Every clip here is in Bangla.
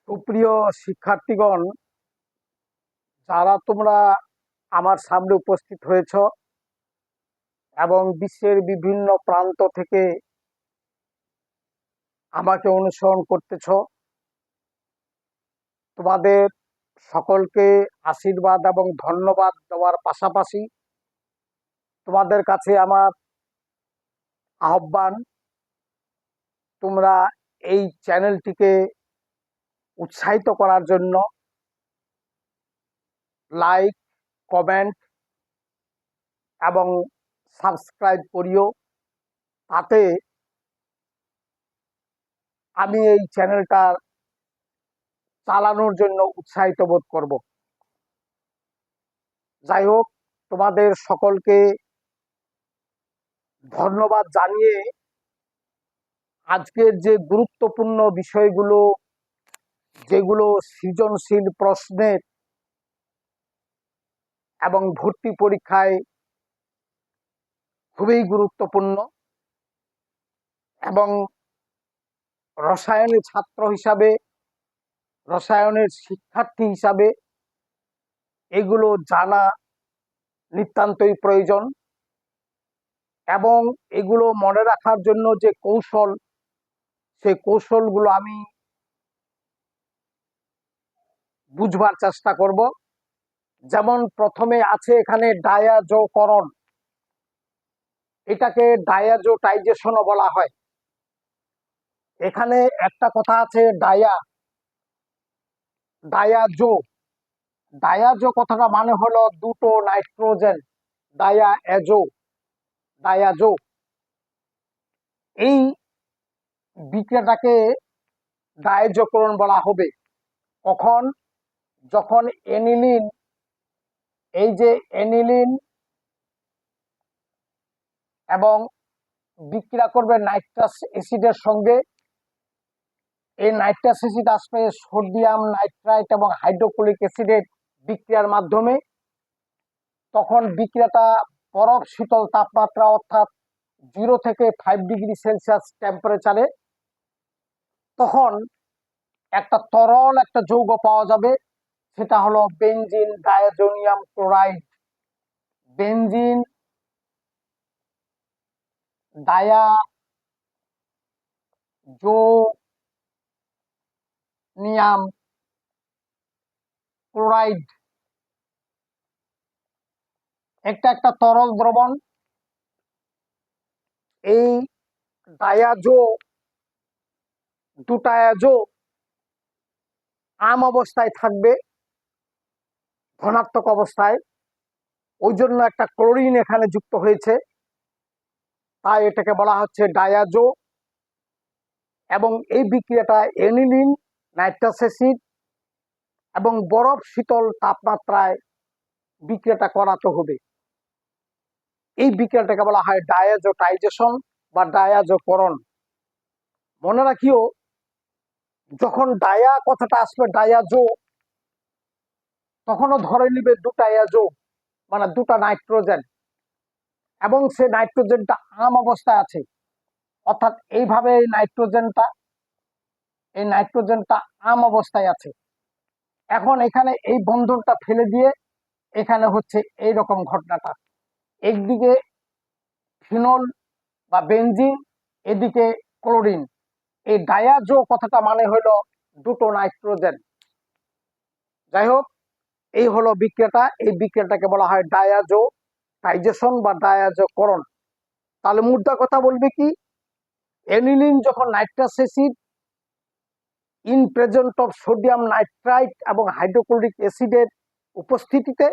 সুপ্রিয় শিক্ষার্থীগণ, যারা তোমরা আমার সামনে উপস্থিত হয়েছ এবং বিশ্বের বিভিন্ন প্রান্ত থেকে আমাকে অনুসরণ করতেছ, তোমাদের সকলকে আশীর্বাদ এবং ধন্যবাদ দেওয়ার পাশাপাশি তোমাদের কাছে আমার আহ্বান, তোমরা এই চ্যানেলটিকে উৎসাহিত করার জন্য লাইক, কমেন্ট এবং সাবস্ক্রাইব করিও। তাতে আমি এই চ্যানেলটা চালানোর জন্য উৎসাহিত বোধ করব। যাই হোক, তোমাদের সকলকে ধন্যবাদ জানিয়ে আজকের যে গুরুত্বপূর্ণ বিষয়গুলো, যেগুলো সৃজনশীল প্রশ্নের এবং ভর্তি পরীক্ষায় খুবই গুরুত্বপূর্ণ, এবং রসায়নের ছাত্র হিসাবে, রসায়নের শিক্ষার্থী হিসাবে এগুলো জানা নিতান্তই প্রয়োজন। এবং এগুলো মনে রাখার জন্য যে কৌশল, সেই কৌশলগুলো আমি বুঝবার চেষ্টা করব। যেমন প্রথমে আছে এখানে ডায়াজোকরণ, এটাকে ডায়াজোটাইজেশনও বলা হয়। এখানে একটা কথা আছে ডায়াজো। ডায়াজো কথাটা মানে হলো দুটো নাইট্রোজেন, ডায়াজো। এই বিক্রিয়াটাকে ডায়াজোকরণ বলা হবে কখন? যখন এনিলিন, এই যে এনিলিন এবং বিক্রিয়া করবে নাইট্রাস অ্যাসিডের সঙ্গে, এই নাইট্রাস অ্যাসিড আসবে সোডিয়াম নাইট্রাইট এবং হাইড্রোক্লোরিক অ্যাসিডের বিক্রিয়ার মাধ্যমে। তখন বিক্রিয়াটা বরফ শীতল তাপমাত্রা অর্থাৎ 0 থেকে 5 ডিগ্রি সেলসিয়াস টেম্পারেচারে, তখন একটা তরল একটা যৌগ পাওয়া যাবে, সেটা হলো benzene diazonium chloride. Benzene diazonium chloride একটা তরল দ্রবণ। এই ডায়াজো, দুটায়াজো আম অবস্থায় থাকবে, ধনাত্মক অবস্থায়, ওই জন্য একটা ক্লোরিন এখানে যুক্ত হয়েছে, তাই এটাকে বলা হচ্ছে ডায়াজো। এবং এই বিক্রিয়াটা এনিলিন, নাইট্রাস অ্যাসিড এবং বরফ শীতল তাপমাত্রায় বিক্রিয়াটা করাতে হবে। এই বিক্রিয়াটাকে বলা হয় ডায়াজোটাইজেশন বা ডায়াজোকরণ। মনে রাখিও, যখন ডায়া কথাটা আসবে ডায়াজো, তখনও ধরে নিবে দুটা অ্যাজো, মানে দুটা নাইট্রোজেন, এবং সে নাইট্রোজেনটা আম অবস্থায় আছে, অর্থাৎ এইভাবে এই নাইট্রোজেনটা আম অবস্থায় আছে। এখন এখানে এই বন্ধনটা ফেলে দিয়ে এখানে হচ্ছে এই রকম ঘটনাটা, একদিকে ফিনল বা বেনজিন, এদিকে ক্লোরিন। এই ডায়াজো কথাটা মানে হলো দুটো নাইট্রোজেন। যাই হোক, এই হলো বিক্রিয়াটা। এই বিক্রিয়াটাকে বলা হয় ডায়াজোটাইজেশন বা ডায়াজোকরণ। তাহলে মুদ্রা কথা বলবে কি, এনিলিন যখন nitrous acid in present of sodium nitrite এবং হাইড্রোক্লোরিক অ্যাসিডের উপস্থিতিতে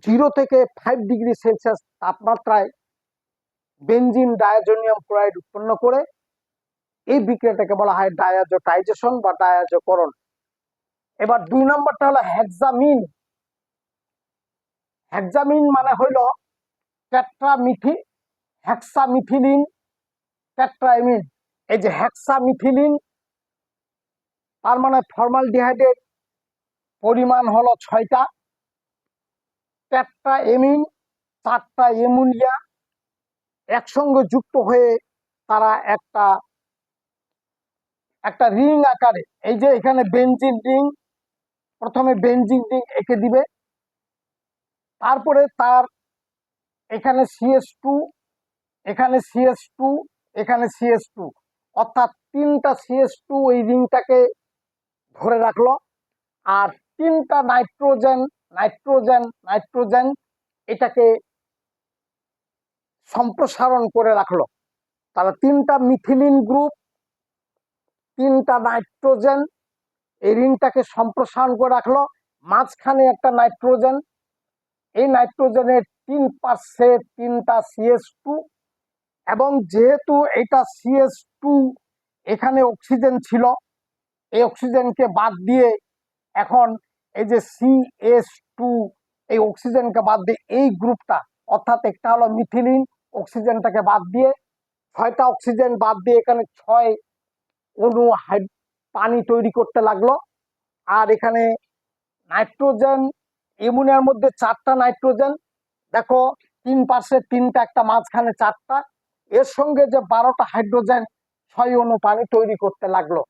0 থেকে 5 ডিগ্রি সেলসিয়াস তাপমাত্রায় বেনজিন ডায়াজোনিয়াম ক্লোরাইড উৎপন্ন করে, এই বিক্রিয়াটাকে বলা হয় ডায়াজোটাইজেশন বা ডায়াজোকরণ। এবার 2 নম্বরটা হলো হেক্সামিন। হেক্সামিন মানে হইল হেক্সামিথিলিন টেট্রাএমিন। এই যে হেক্সামিথিলিন, তার মানে ফর্মালডিহাইডের পরিমাণ হলো 6টা, টেট্রাএমিন 4টা অ্যামোনিয়া একসঙ্গে যুক্ত হয়ে তারা একটা একটা রিং আকারে, এই যে এখানে বেঞ্জিন রিং, প্রথমে বেঞ্জিন রিং এঁকে দিবে, তারপরে তার এখানে সিএস টু, এখানে সিএস টু, এখানে সিএস টু, অর্থাৎ তিনটা সিএস টু ওই রিংটাকে ধরে রাখলো, আর তিনটা নাইট্রোজেন নাইট্রোজেন নাইট্রোজেন এটাকে সম্প্রসারণ করে রাখলো। তাহলে তিনটা মিথিলিন গ্রুপ, তিনটা নাইট্রোজেন এই রিংটাকে সম্প্রসারণ করে রাখলো, মাঝখানে একটা নাইট্রোজেন, এই নাইট্রোজেনের 3 পাশে তিনটা সিএস টু, এবং যেহেতু এটা সিএস টু, এখানে অক্সিজেন ছিল, এই অক্সিজেনকে বাদ দিয়ে এখন এই যে সিএস টু, এই অক্সিজেনকে বাদ দিয়ে এই গ্রুপটা, অর্থাৎ একটা হলো মিথিলিন, অক্সিজেনটাকে বাদ দিয়ে 6টা অক্সিজেন বাদ দিয়ে এখানে 6 অণু পানি তৈরি করতে লাগলো। আর এখানে নাইট্রোজেন, অ্যামোনিয়ার মধ্যে 4টা নাইট্রোজেন, দেখো 3 পাশে 3টা, একটা মাঝখানে 4টা, এর সঙ্গে যে 12টা হাইড্রোজেন 6 অণু পানি তৈরি করতে লাগলো।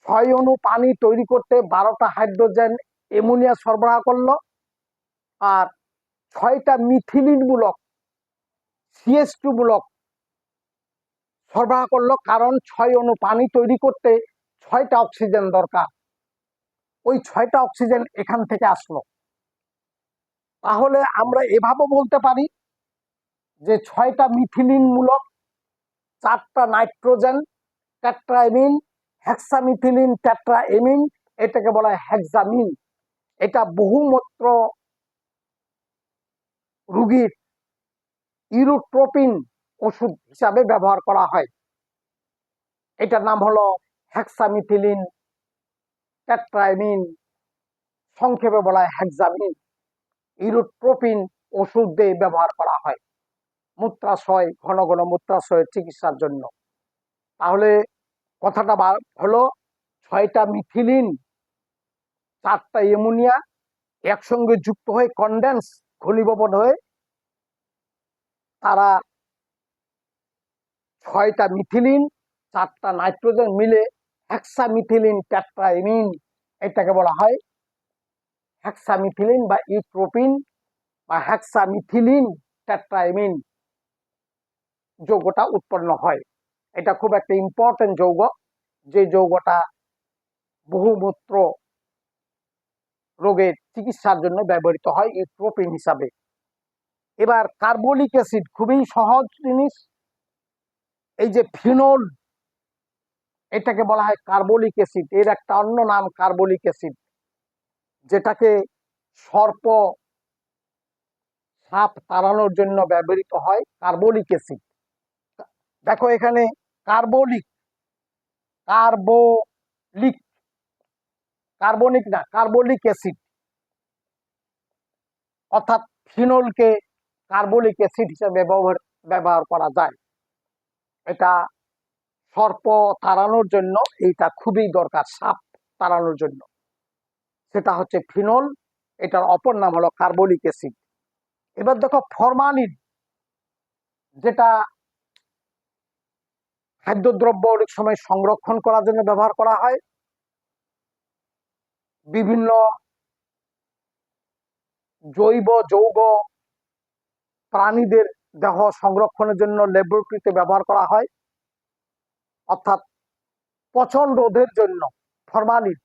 6 অণু পানি তৈরি করতে 12টা হাইড্রোজেন অ্যামোনিয়া সরবরাহ করলো, আর 6টা মিথিলিন মূলক সিএস টু মূলক সরবরাহ করলো, কারণ 6 অণু পানি তৈরি করতে 6টা অক্সিজেন দরকার, ওই 6টা অক্সিজেন এখান থেকে আসলো। তাহলে আমরা এভাবে বলতে পারি যে 6টা মিথিলিন মূলক, 4টা নাইট্রোজেন টেট্রাএমিন, হেক্সামিথিলিন টেট্রাএমিন, এটাকে বলা হয় হেক্সামিন। এটা বহুমাত্র রোগীর ইউরোট্রোপিন ওষুধ হিসাবে ব্যবহার করা হয়। এটার নাম হলো হেক্সামিথিলিন টেট্রাএমিন, সংক্ষেপে বলা হয় হেক্সামিন। ইউরোট্রোপিন ওষুধ দিয়ে ব্যবহার করা হয় মূত্রাশয়, ঘন ঘন মূত্রাশয়ের চিকিৎসার জন্য। তাহলে কথাটা হলো 6টা মিথিলিন, 4টা অ্যামোনিয়া একসঙ্গে যুক্ত হয়ে কনডেন্স ঘনীভবন হয়ে তারা 6টা মিথিলিন, 4টা নাইট্রোজেন মিলে হেক্সামিথিলিন টেট্রাএমিন, এটাকে বলা হয় হেক্সামিথিলিন বা ইউট্রোপিন বা হেক্সামিথিলিন টেট্রাএমিন যৌগটা উৎপন্ন হয়। এটা খুব একটা ইম্পর্টেন্ট যৌগ, যে যৌগটা বহুমূত্র রোগের চিকিৎসার জন্য ব্যবহৃত হয় ইউট্রোপিন হিসাবে। এবার কার্বলিক অ্যাসিড খুবই সহজ জিনিস। এই যে ফিনল, এটাকে বলা হয় কার্বলিক অ্যাসিড, এর একটা অন্য নাম কার্বলিক অ্যাসিড, যেটাকে সর্প সাপ তাড়ানোর জন্য ব্যবহৃত হয় কার্বলিক অ্যাসিড। দেখো এখানে কার্বলিক, কার্বলিক, কার্বনিক না, কার্বলিক অ্যাসিড, অর্থাৎ ফিনলকে কার্বলিক অ্যাসিড হিসেবে ব্যবহার করা যায়। এটা সর্প তাড়ানোর জন্য এইটা খুবই দরকার, সাপ তাড়ানোর জন্য, সেটা হচ্ছে ফিনল, এটার অপর নাম হলো কার্বলিক অ্যাসিড। এবার দেখো ফরমালিন, যেটা খাদ্যদ্রব্য অনেক সময় সংরক্ষণ করার জন্য ব্যবহার করা হয়, বিভিন্ন জৈব যৌগ প্রাণীদের দেহ সংরক্ষণের জন্য ল্যাবরেটরিতে ব্যবহার করা হয়, অর্থাৎ পচন রোধের জন্য ফরমালিন